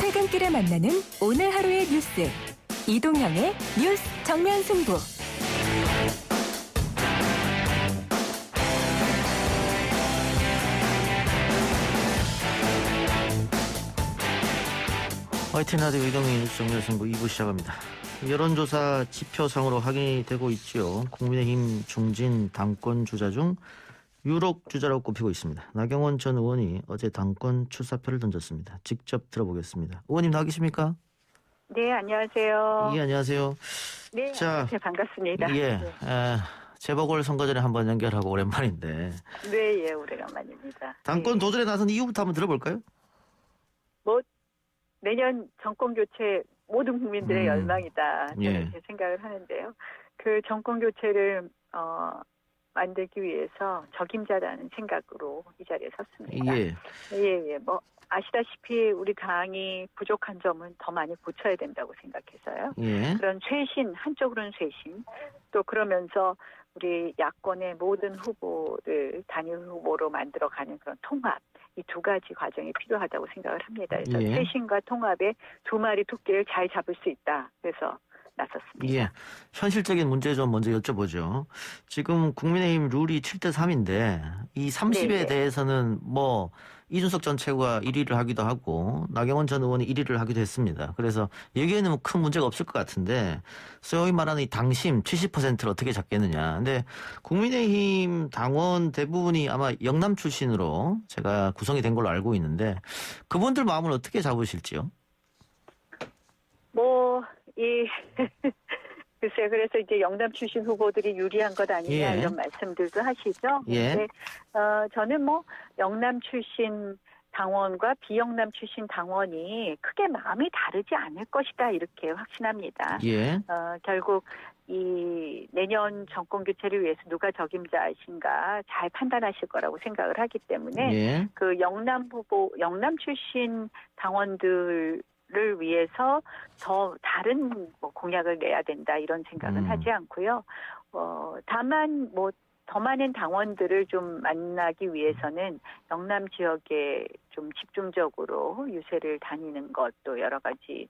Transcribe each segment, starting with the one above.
퇴근길에 만나는 오늘 하루의 뉴스. 이동형의 뉴스 정면 승부. YTN 라디오 이동형의 뉴스 정면 승부 2부 시작합니다. 여론조사 지표상으로 확인이 되고 있죠. 국민의힘 중진 당권 주자 중 유력 주자라고 꼽히고 있습니다. 나경원 전 의원이 어제 당권 출사표를 던졌습니다. 직접 들어보겠습니다. 의원님 나와 계십니까? 네, 안녕하세요. 예, 안녕하세요. 네, 자, 반갑습니다. 예, 네. 재보궐 선거 전에 한번 연결하고 오랜만인데. 네, 예, 오래간만입니다. 당권 네. 도전에 나선 이유부터 한번 들어볼까요? 내년 정권 교체 모든 국민들의 열망이다. 저는 예. 이렇게 생각을 하는데요. 그 정권 교체를 만들기 위해서 적임자라는 생각으로 이 자리에 섰습니다. 예. 예. 아시다시피 우리 당이 부족한 점은 더 많이 고쳐야 된다고 생각해서요. 예. 그런 쇄신, 한쪽으로는 쇄신, 또 그러면서 우리 야권의 모든 후보를 단일 후보로 만들어가는 그런 통합, 이 두 가지 과정이 필요하다고 생각을 합니다. 그래서 예. 쇄신과 통합의 두 마리 토끼를 잘 잡을 수 있다. 그래서 나섰습니다. 예. 현실적인 문제 좀 먼저 여쭤보죠. 지금 국민의힘 룰이 7대3인데 이 30에 네네. 대해서는 뭐 이준석 전 최고가 1위를 하기도 하고 나경원 전 의원이 1위를 하기도 했습니다. 그래서 여기에는 뭐 큰 문제가 없을 것 같은데 소위 말하는 이 당심 70%를 어떻게 잡겠느냐. 근데 국민의힘 당원 대부분이 아마 영남 출신으로 제가 구성이 된 걸로 알고 있는데 그분들 마음을 어떻게 잡으실지요? 글쎄요. 그래서 이제 영남 출신 후보들이 유리한 것 아니냐 예. 이런 말씀들도 하시죠. 예. 근데 저는 영남 출신 당원과 비영남 출신 당원이 크게 마음이 다르지 않을 것이다 이렇게 확신합니다. 예. 결국 이 내년 정권 교체를 위해서 누가 적임자이신가 잘 판단하실 거라고 생각을 하기 때문에 예. 그 영남 출신 당원들을 위해서 더 다른 공약을 내야 된다 이런 생각은 하지 않고요. 다만 더 많은 당원들을 좀 만나기 위해서는 영남 지역에 좀 집중적으로 유세를 다니는 것도 여러 가지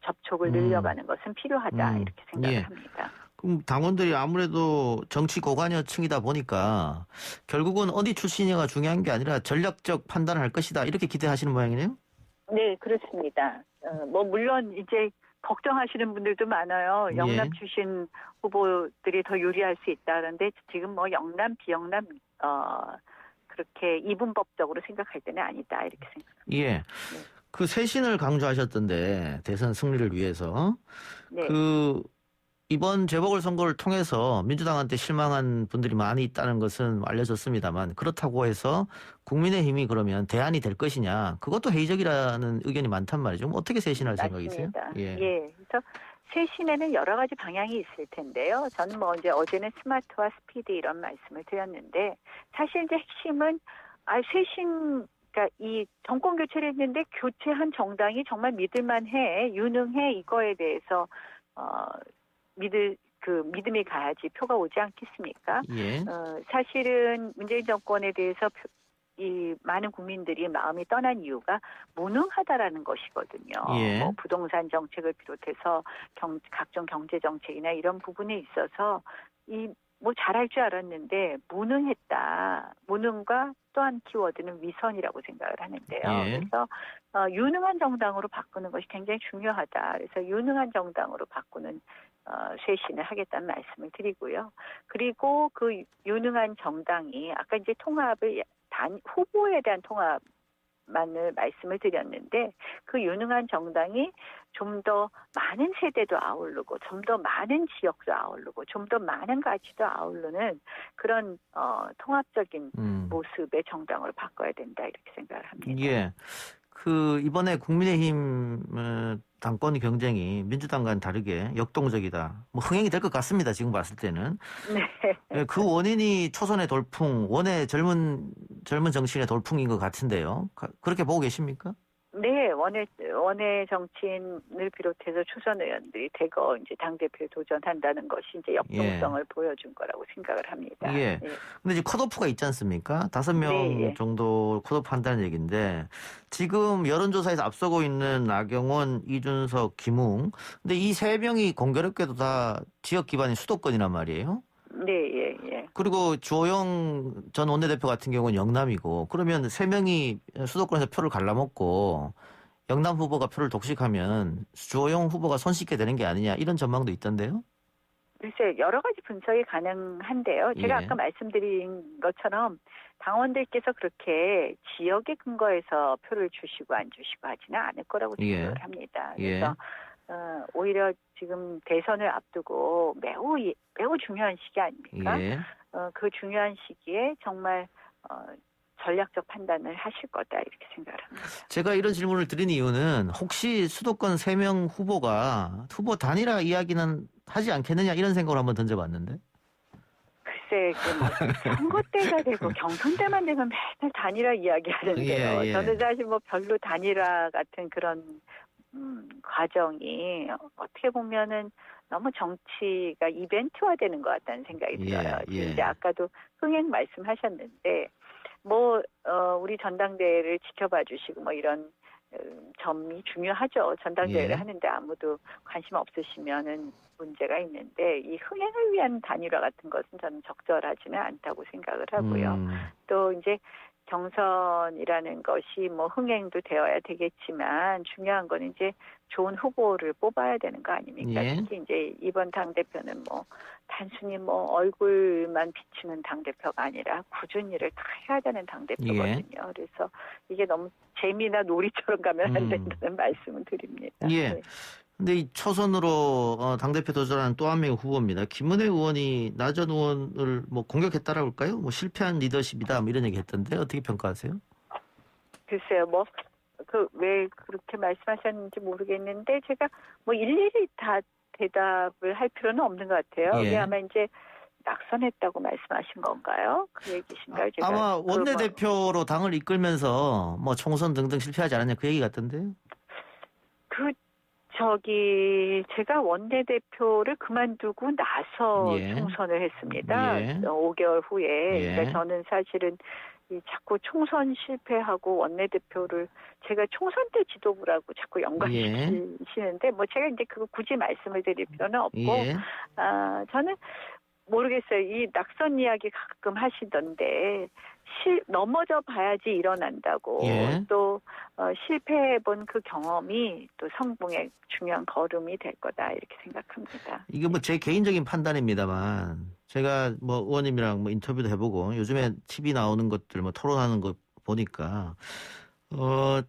접촉을 늘려가는 것은 필요하다 이렇게 생각을 예. 합니다. 그럼 당원들이 아무래도 정치 고관여층이다 보니까 결국은 어디 출신이가 중요한 게 아니라 전략적 판단을 할 것이다 이렇게 기대하시는 모양이네요. 네, 그렇습니다. 물론 이제 걱정하시는 분들도 많아요. 영남 예. 출신 후보들이 더 유리할 수 있다. 그런데 지금 영남, 비영남, 그렇게 이분법적으로 생각할 때는 아니다. 이렇게 생각합니다. 예. 네. 그 쇄신을 강조하셨던데 대선 승리를 위해서 네. 이번 재보궐선거를 통해서 민주당한테 실망한 분들이 많이 있다는 것은 알려졌습니다만 그렇다고 해서 국민의힘이 그러면 대안이 될 것이냐 그것도 회의적이라는 의견이 많단 말이죠. 어떻게 쇄신할 생각이세요? 예. 그래서 쇄신에는 여러 가지 방향이 있을 텐데요. 저는 이제 어제는 스마트와 스피드 이런 말씀을 드렸는데 사실 이제 핵심은 쇄신 그러니까 이 정권 교체를 했는데 교체한 정당이 정말 믿을만해, 유능해 이거에 대해서 믿음이 가야지 표가 오지 않겠습니까? 예. 사실은 문재인 정권에 대해서 이 많은 국민들이 마음이 떠난 이유가 무능하다라는 것이거든요. 예. 부동산 정책을 비롯해서 각종 경제 정책이나 이런 부분에 있어서 잘할 줄 알았는데 무능했다. 무능과 또한 키워드는 위선이라고 생각을 하는데요. 예. 그래서 유능한 정당으로 바꾸는 것이 굉장히 중요하다. 그래서 유능한 정당으로 바꾸는 쇄신을 하겠다는 말씀을 드리고요. 그리고 그 유능한 정당이 아까 이제 통합을 후보에 대한 통합만을 말씀을 드렸는데 그 유능한 정당이 좀 더 많은 세대도 아우르고 좀 더 많은 지역도 아우르고 좀 더 많은 가치도 아우르는 그런 통합적인 모습의 정당으로 바꿔야 된다 이렇게 생각을 합니다. 예. 이번에 국민의힘 당권 경쟁이 민주당과는 다르게 역동적이다. 흥행이 될 것 같습니다. 지금 봤을 때는. 네. 그 원인이 초선의 돌풍, 원의 젊은 정치인의 돌풍인 것 같은데요. 그렇게 보고 계십니까? 네, 원외 정치인을 비롯해서 초선 의원들이 대거 이제 당대표에 도전한다는 것이 이제 역동성을 보여준 거라고 생각을 합니다. 예. 근데 이제 컷오프가 있지 않습니까? 5명 정도 컷오프 한다는 얘기인데 지금 여론조사에서 앞서고 있는 나경원, 이준석, 김웅. 근데 이 3명이 공교롭게도 다 지역 기반인 수도권이란 말이에요. 네. 그리고 주호영 전 원내대표 같은 경우는 영남이고 그러면 3명이 수도권에서 표를 갈라먹고 영남 후보가 표를 독식하면 주호영 후보가 손쉽게 되는 게 아니냐 이런 전망도 있던데요. 글쎄 여러 가지 분석이 가능한데요. 제가 아까 말씀드린 것처럼 당원들께서 그렇게 지역에 근거해서 표를 주시고 안 주시고 하지는 않을 거라고 생각을 합니다. 그래서 오히려 지금 대선을 앞두고 매우 중요한 시기 아닙니까? 그 중요한 시기에 정말 전략적 판단을 하실 거다 이렇게 생각을 합니다. 제가 이런 질문을 드린 이유는 혹시 수도권 3명 후보가 후보 단일화 이야기는 하지 않겠느냐 이런 생각을 한번 던져봤는데. 글쎄 선거 때가 되고 경선 때만 되면 맨날 단일화 이야기하는데요. 저는 사실 뭐 별로 단일화 같은 그런 과정이 어떻게 보면은 너무 정치가 이벤트화되는 것 같다는 생각이 들어요. 이제 아까도 흥행 말씀하셨는데 우리 전당대회를 지켜봐 주시고 뭐 이런 점이 중요하죠. 전당대회를 하는데 아무도 관심 없으시면은 문제가 있는데 이 흥행을 위한 단일화 같은 것은 저는 적절하지는 않다고 생각을 하고요. 또 이제 경선이라는 것이 뭐 흥행도 되어야 되겠지만 중요한 건 이제 좋은 후보를 뽑아야 되는 거 아닙니까? 특히 이제 이번 당대표는 뭐 단순히 뭐 얼굴만 비치는 당대표가 아니라 꾸준히 일을 다 해야 되는 당대표거든요. 그래서 이게 너무 재미나 놀이처럼 가면 안 된다는 말씀을 드립니다. 근데 이 초선으로 당대표 도전하는 또 한 명의 후보입니다. 김은혜 의원이 나 전 의원을 뭐 공격했다라고 할까요? 뭐 실패한 리더십이다 뭐 이런 얘기 했던데 어떻게 평가하세요? 글쎄요. 왜 그렇게 말씀하셨는지 모르겠는데 제가 뭐 일일이 다 대답을 할 필요는 없는 것 같아요. 이게 아마 이제 낙선했다고 말씀하신 건가요? 그 얘기신가요? 제가 아마 원내대표로 당을 이끌면서 뭐 총선 등등 실패하지 않았냐 그 얘기 같던데요? 제가 원내대표를 그만두고 나서 총선을 했습니다. 5개월 후에. 그러니까 저는 사실은 자꾸 총선 실패하고 원내대표를 제가 총선 때 지도부라고 자꾸 연관시키시는데 제가 이제 그거 굳이 말씀을 드릴 필요는 없고 저는 모르겠어요. 이 낙선 이야기 가끔 하시던데 넘어져 봐야지 일어난다고 또 실패해본 그 경험이 또 성공의 중요한 걸음이 될 거다 이렇게 생각합니다. 이게 뭐 제 개인적인 판단입니다만 제가 뭐 의원님이랑 뭐 인터뷰도 해보고 요즘에 TV 나오는 것들 뭐 토론하는 거 보니까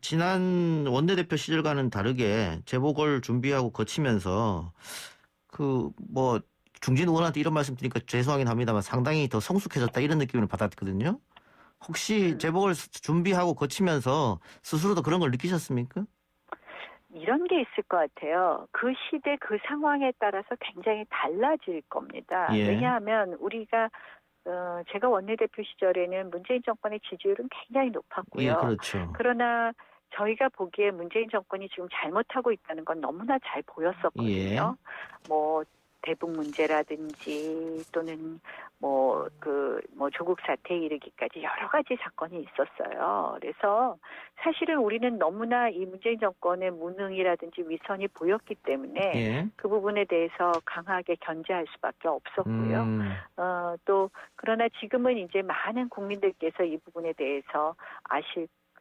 지난 원내대표 시절과는 다르게 재보궐 준비하고 거치면서 중진 의원한테 이런 말씀 드리니까 죄송하긴 합니다만 상당히 더 성숙해졌다 이런 느낌을 받았거든요. 혹시 재보궐 준비하고 거치면서 스스로도 그런 걸 느끼셨습니까? 이런 게 있을 것 같아요. 그 시대 그 상황에 따라서 굉장히 달라질 겁니다. 왜냐하면 우리가 제가 원내대표 시절에는 문재인 정권의 지지율은 굉장히 높았고요. 그러나 저희가 보기에 문재인 정권이 지금 잘못하고 있다는 건 너무나 잘 보였었거든요. 대북 문제라든지 또는 조국 사태에 이르기까지 여러 가지 사건이 있었어요. 그래서 사실은 우리는 너무나 이 문재인 정권의 무능이라든지 위선이 보였기 때문에 그 부분에 대해서 강하게 견제할 수밖에 없었고요. 또 그러나 지금은 이제 많은 국민들께서 이 부분에 대해서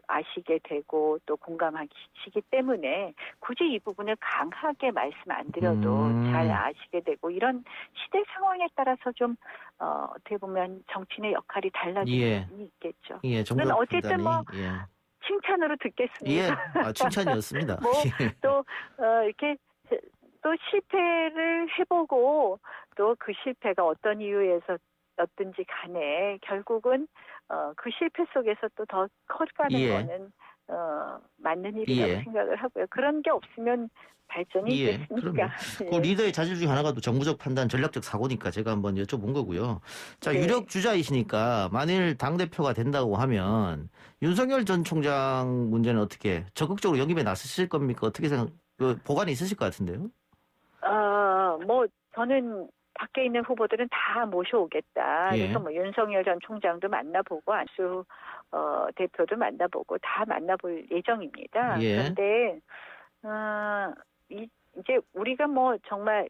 아시게 되고 또 공감하시기 때문에 굳이 이 부분을 강하게 말씀 안 드려도 잘 아시게 되고 이런 시대 상황에 따라서 좀 어떻게 보면 정치인의 역할이 달라질 수 있겠죠. 저는 어쨌든 칭찬으로 듣겠습니다. 칭찬이었습니다. 이렇게 또 실패를 해보고 또 그 실패가 어떤 이유에서였든지 간에 결국은 그 실패 속에서 또 더 커가는 거는 맞는 일이라고 예. 생각을 하고요. 그런 게 없으면 발전이 예, 있겠습니까? 그럼요. 그 예. 리더의 자질 중에 하나가 또 정무적 판단, 전략적 사고니까 제가 한번 여쭤본 거고요. 자, 네. 유력 주자이시니까 만일 당대표가 된다고 하면 윤석열 전 총장 문제는 어떻게 적극적으로 영입에 나서실 겁니까? 어떻게 보관이 있으실 것 같은데요? 뭐 저는 밖에 있는 후보들은 다 모셔오겠다. 예. 그래서 뭐 윤석열 전 총장도 만나보고 안수 대표도 만나보고 다 만나볼 예정입니다. 예. 그런데 이제 우리가 뭐 정말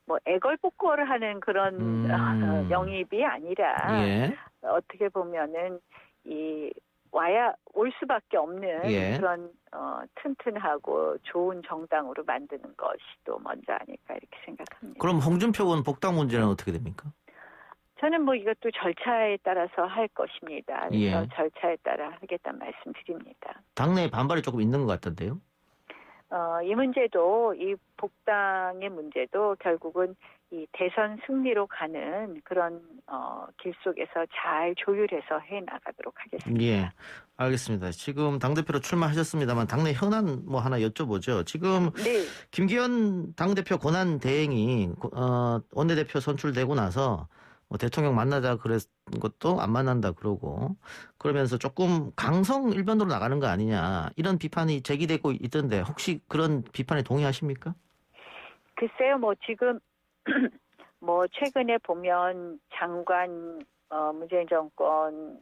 뭐 애걸복걸을 하는 그런 영입이 아니라 예. 어떻게 보면은 올 수밖에 없는 예. 그런 튼튼하고 좋은 정당으로 만드는 것이 또 먼저 아닐까 이렇게 생각합니다. 그럼 홍준표 의원 복당 문제는 어떻게 됩니까? 저는 뭐 이것도 절차에 따라서 할 것입니다. 그래서 예. 절차에 따라 하겠다는 말씀드립니다. 당내에 반발이 조금 있는 것 같던데요? 이 문제도 이 복당의 문제도 결국은 이 대선 승리로 가는 그런 길 속에서 잘 조율해서 해 나가도록 하겠습니다. 예, 알겠습니다. 지금 당대표로 출마하셨습니다만 당내 현안 뭐 하나 여쭤보죠. 지금 네. 김기현 당대표 권한 대행이 원내대표 선출되고 나서 뭐 대통령 만나자 그랬 것도 안 만난다 그러고 그러면서 조금 강성 일변도로 나가는 거 아니냐 이런 비판이 제기되고 있던데 혹시 그런 비판에 동의하십니까? 글쎄요, 뭐 지금 뭐 최근에 보면 문재인 정권의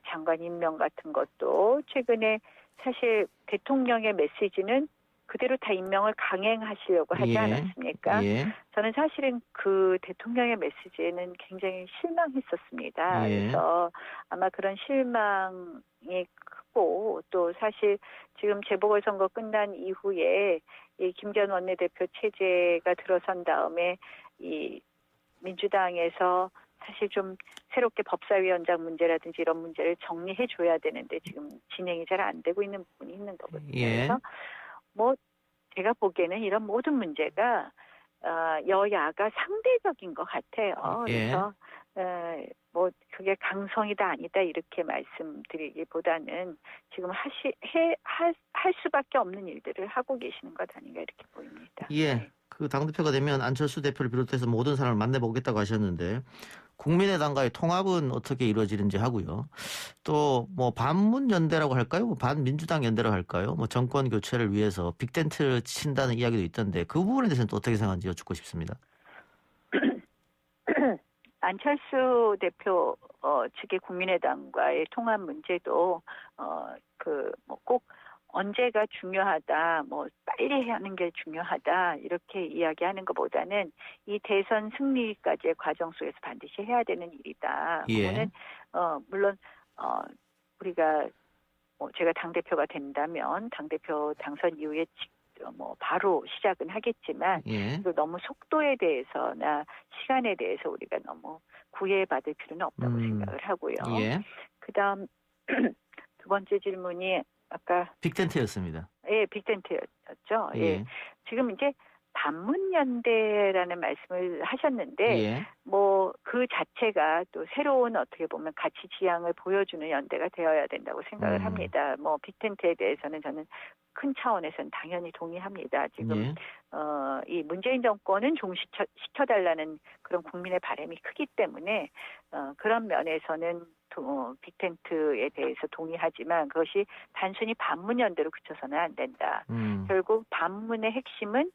장관 임명 같은 것도 최근에 사실 대통령의 메시지는 그대로 다 임명을 강행하시려고 하지 예. 않았습니까? 예. 저는 사실은 그 대통령의 메시지에는 굉장히 실망했었습니다. 예. 그래서 아마 그런 실망이 크고 또 사실 지금 재보궐선거 끝난 이후에 이 김기현 원내대표 체제가 들어선 다음에 이 민주당에서 사실 좀 새롭게 법사위원장 문제라든지 이런 문제를 정리해 줘야 되는데 지금 진행이 잘 안 되고 있는 부분이 있는 거거든요. 예. 그래서 뭐 제가 보기에는 이런 모든 문제가 여야가 상대적인 것 같아요. 예. 그래서 뭐 그게 강성이다 아니다 이렇게 말씀드리기보다는 지금 할 수밖에 없는 일들을 하고 계시는 것 아닌가 이렇게 보입니다. 예. 네. 그 당대표가 되면 안철수 대표를 비롯해서 모든 사람을 만나보겠다고 하셨는데 국민의당과의 통합은 어떻게 이루어지는지 하고요. 또 뭐 반문연대라고 할까요? 뭐 반민주당 연대라고 할까요? 뭐 정권 교체를 위해서 빅텐트를 친다는 이야기도 있던데 그 부분에 대해서는 또 어떻게 생각하는지 여쭙고 싶습니다. 안철수 대표 측의 국민의당과의 통합 문제도 뭐 꼭 언제가 중요하다, 뭐 빨리 하는 게 중요하다 이렇게 이야기하는 것보다는 이 대선 승리까지의 과정 속에서 반드시 해야 되는 일이다. 예. 그거는 물론 우리가 뭐 제가 당 대표가 된다면 당 대표 당선 이후에 뭐 바로 시작은 하겠지만 예. 너무 속도에 대해서나 시간에 대해서 우리가 너무 구애받을 필요는 없다고 생각을 하고요. 예. 그다음 두 번째 질문이 아까 빅텐트였습니다. 예, 빅텐트였죠. 예. 예. 지금 이제 반문연대라는 말씀을 하셨는데 예. 뭐 그 자체가 또 새로운 어떻게 보면 가치 지향을 보여주는 연대가 되어야 된다고 생각을 합니다. 뭐 빅텐트에 대해서는 저는 큰 차원에서는 당연히 동의합니다. 지금 예. 이 문재인 정권은 종식시켜달라는 그런 국민의 바람이 크기 때문에 그런 면에서는 빅텐트에 대해서 동의하지만 그것이 단순히 반문연대로 그쳐서는 안 된다. 결국 반문의 핵심은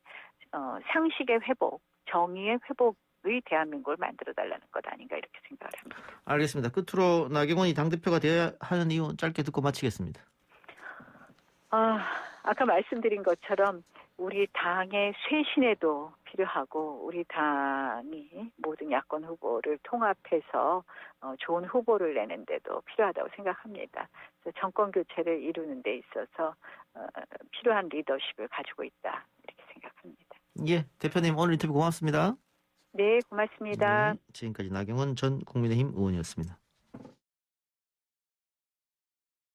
상식의 회복, 정의의 회복의 대한민국을 만들어달라는 것 아닌가 이렇게 생각을 합니다. 알겠습니다. 끝으로 나경원이 당대표가 되어야 하는 이유 짧게 듣고 마치겠습니다. 아까 말씀드린 것처럼 우리 당의 쇄신에도 필요하고 우리 당이 모든 야권 후보를 통합해서 좋은 후보를 내는데도 필요하다고 생각합니다. 그래서 정권 교체를 이루는 데 있어서 필요한 리더십을 가지고 있다 이렇게 생각합니다. 예, 대표님 오늘 인터뷰 고맙습니다. 네, 고맙습니다. 네, 지금까지 나경원 전 국민의힘 의원이었습니다.